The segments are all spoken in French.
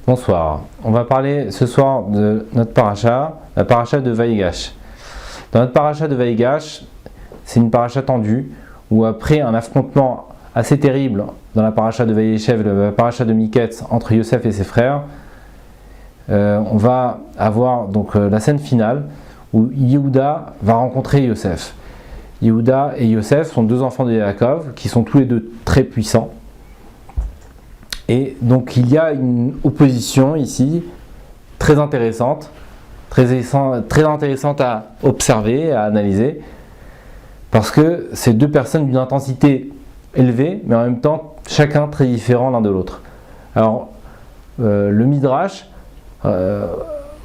Bonsoir, on va parler ce soir de notre paracha, la paracha de Vaïgash. Dans notre paracha de Vaïgash, c'est une paracha tendue où après un affrontement assez terrible dans la paracha de Vaïeshev, la paracha de Miketz entre Yosef et ses frères, on va avoir donc la scène finale où Yehuda va rencontrer Yosef. Yehuda et Yosef sont deux enfants de Yaakov qui sont tous les deux très puissants. Et donc il y a une opposition ici très intéressante à observer, à analyser, parce que c'est deux personnes d'une intensité élevée, mais en même temps chacun très différent l'un de l'autre. Alors le Midrash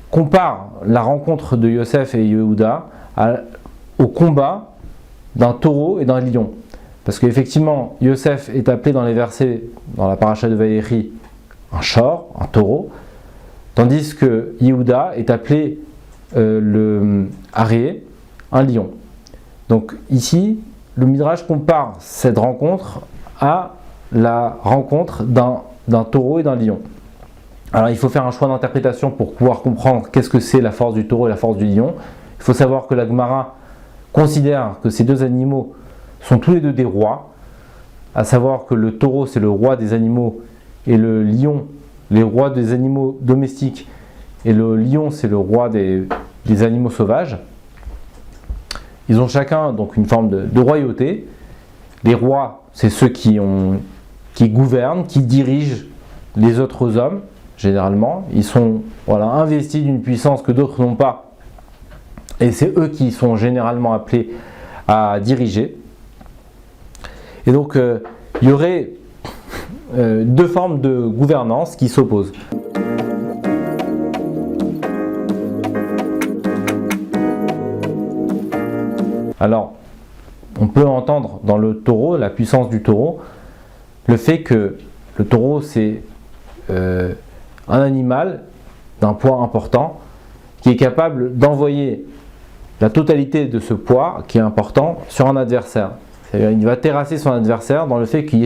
compare la rencontre de Yosef et Yehuda au combat d'un taureau et d'un lion. Parce qu'effectivement, Yosef est appelé dans les versets, dans la paracha de Vaïechi, un shor, un taureau, tandis que Yehuda est appelé le Aryeh, un lion. Donc ici, le Midrash compare cette rencontre à la rencontre d'un taureau et d'un lion. Alors il faut faire un choix d'interprétation pour pouvoir comprendre qu'est-ce que c'est la force du taureau et la force du lion. Il faut savoir que la Gemara considère que ces deux animaux sont tous les deux des rois, à savoir que le taureau c'est le roi des animaux et le lion, les rois des animaux domestiques, et le lion c'est le roi des animaux sauvages. Ils ont chacun donc une forme de royauté. Les rois, c'est ceux qui gouvernent, qui dirigent les autres hommes, généralement. Ils sont investis d'une puissance que d'autres n'ont pas, et c'est eux qui sont généralement appelés à diriger. Et donc, il y aurait deux formes de gouvernance qui s'opposent. Alors, on peut entendre dans le taureau, la puissance du taureau, le fait que le taureau, c'est un animal d'un poids important qui est capable d'envoyer la totalité de ce poids qui est important sur un adversaire. C'est-à-dire, il va terrasser son adversaire dans le fait qu'il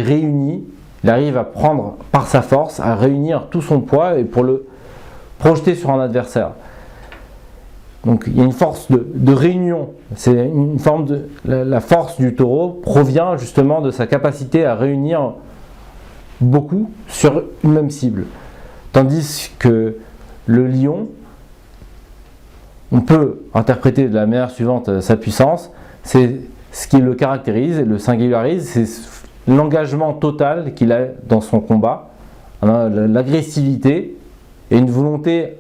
arrive à prendre par sa force, à réunir tout son poids et pour le projeter sur un adversaire. Donc il y a une force de réunion. C'est une forme de la force du taureau provient justement de sa capacité à réunir beaucoup sur une même cible. Tandis que le lion, on peut interpréter de la manière suivante sa puissance, c'est ce qui le caractérise et le singularise, c'est l'engagement total qu'il a dans son combat, l'agressivité et une volonté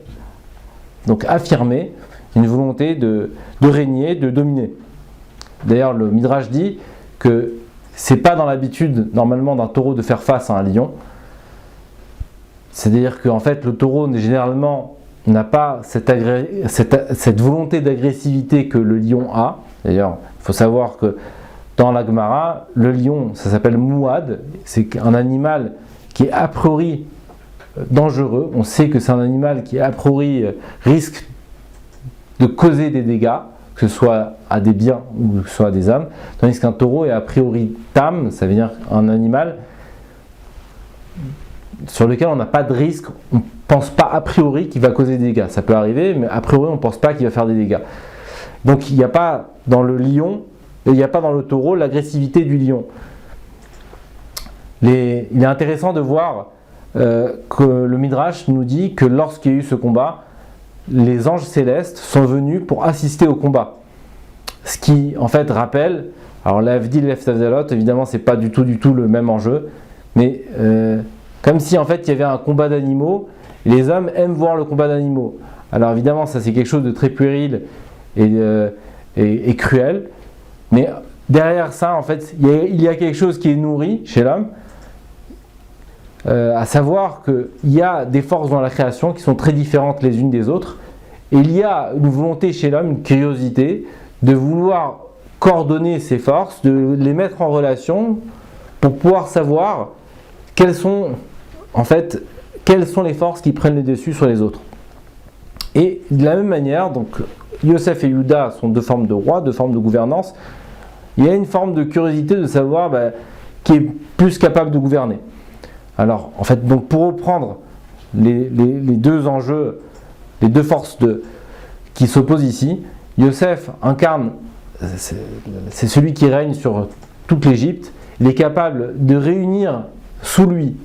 donc affirmée, une volonté de régner, de dominer. D'ailleurs, le Midrash dit que c'est pas dans l'habitude normalement d'un taureau de faire face à un lion. C'est-à-dire qu'en fait, le taureau généralement n'a pas cette volonté d'agressivité que le lion a. D'ailleurs, il faut savoir que dans la Gemara, le lion, ça s'appelle Mouad, c'est un animal qui est a priori dangereux. On sait que c'est un animal qui a priori risque de causer des dégâts, que ce soit à des biens ou que ce soit à des âmes, tandis qu'un taureau est a priori tam, ça veut dire un animal sur lequel on n'a pas de risque, on ne pense pas a priori qu'il va causer des dégâts. Ça peut arriver, mais a priori on ne pense pas qu'il va faire des dégâts. Donc il n'y a pas dans le lion, il n'y a pas dans le taureau l'agressivité du lion. Il est intéressant de voir que le Midrash nous dit que lorsqu'il y a eu ce combat, les anges célestes sont venus pour assister au combat. Ce qui en fait rappelle, alors l'Avdil et l'Eftabdalot, évidemment c'est pas du tout le même enjeu, mais comme si en fait il y avait un combat d'animaux, les hommes aiment voir le combat d'animaux. Alors évidemment ça c'est quelque chose de très puéril et cruel, mais derrière ça en fait il y a quelque chose qui est nourri chez l'homme, à savoir qu'il y a des forces dans la création qui sont très différentes les unes des autres, et il y a une volonté chez l'homme, une curiosité de vouloir coordonner ces forces, de les mettre en relation pour pouvoir savoir quelles sont les forces qui prennent le dessus sur les autres. Et de la même manière, donc Yosef et Yehuda sont deux formes de rois, deux formes de gouvernance. Il y a une forme de curiosité de savoir qui est plus capable de gouverner. Alors, en fait, donc pour reprendre les deux enjeux, les deux forces qui s'opposent ici. Yosef incarne, c'est celui qui règne sur toute l'Égypte. Il est capable de réunir sous lui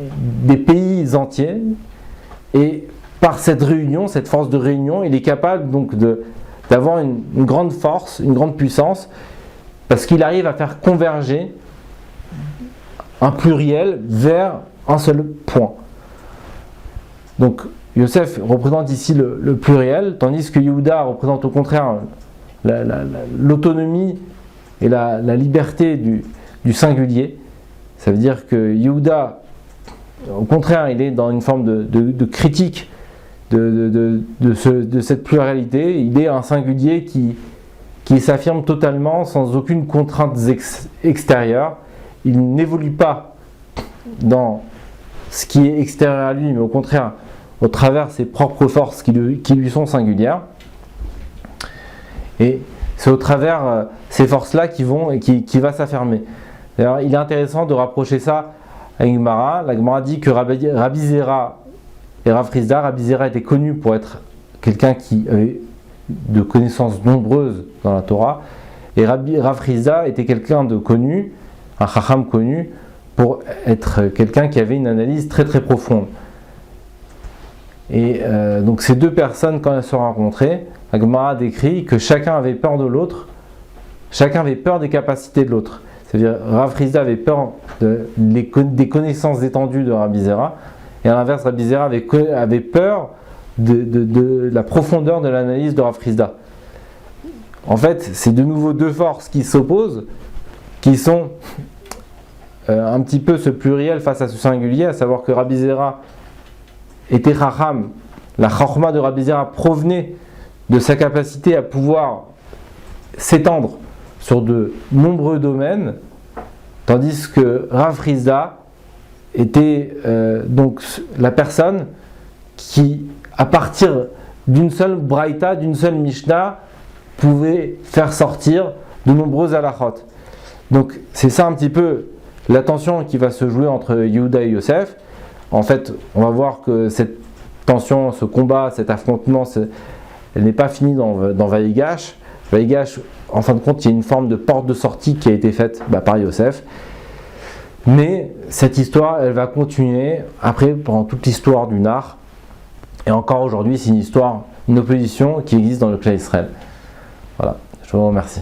des pays entiers, et par cette réunion, cette force de réunion, il est capable donc d'avoir une grande force, une grande puissance, parce qu'il arrive à faire converger un pluriel vers un seul point. Donc Yosef représente ici le pluriel, tandis que Yehuda représente au contraire l'autonomie et la liberté du singulier. Ça veut dire que Yehuda, au contraire, il est dans une forme de critique de cette pluralité. Il est un singulier qui s'affirme totalement sans aucune contrainte extérieure. Il n'évolue pas dans ce qui est extérieur à lui, mais au contraire, au travers ses propres forces qui lui sont singulières. Et c'est au travers ces forces-là qui va s'affirmer. D'ailleurs, il est intéressant de rapprocher ça à une Gemara. La Gemara dit que Rabbi Zera et Rav Hrizda, Rabbi Zera était connu pour être quelqu'un qui avait de connaissances nombreuses dans la Torah, et Rav Hrizda était quelqu'un de connu, un chacham connu, pour être quelqu'un qui avait une analyse très très profonde. Et donc ces deux personnes, quand elles se rencontraient, la Gemara décrit que chacun avait peur de l'autre, chacun avait peur des capacités de l'autre. C'est-à-dire Rav Hrizda avait peur des connaissances étendues de Rabbi Zera, et à l'inverse, Rabbi Zera avait peur de la profondeur de l'analyse de Rav Hrizda. En fait, c'est de nouveau deux forces qui s'opposent, qui sont un petit peu ce pluriel face à ce singulier, à savoir que Rabbi Zera était Chacham. La Chachma de Rabbi Zera provenait de sa capacité à pouvoir s'étendre sur de nombreux domaines, tandis que Rav Hrizda était donc la personne qui, à partir d'une seule braïta, d'une seule Mishnah, pouvait faire sortir de nombreux halachot. Donc c'est ça un petit peu la tension qui va se jouer entre Yehuda et Yosef. En fait, on va voir que cette tension, ce combat, cet affrontement, elle n'est pas finie dans Vaïgash. Vaïgash, en fin de compte, il y a une forme de porte de sortie qui a été faite par Yosef. Mais cette histoire, elle va continuer après pendant toute l'histoire du Nar. Et encore aujourd'hui, c'est une opposition qui existe dans le clan Israël. Voilà, je vous remercie.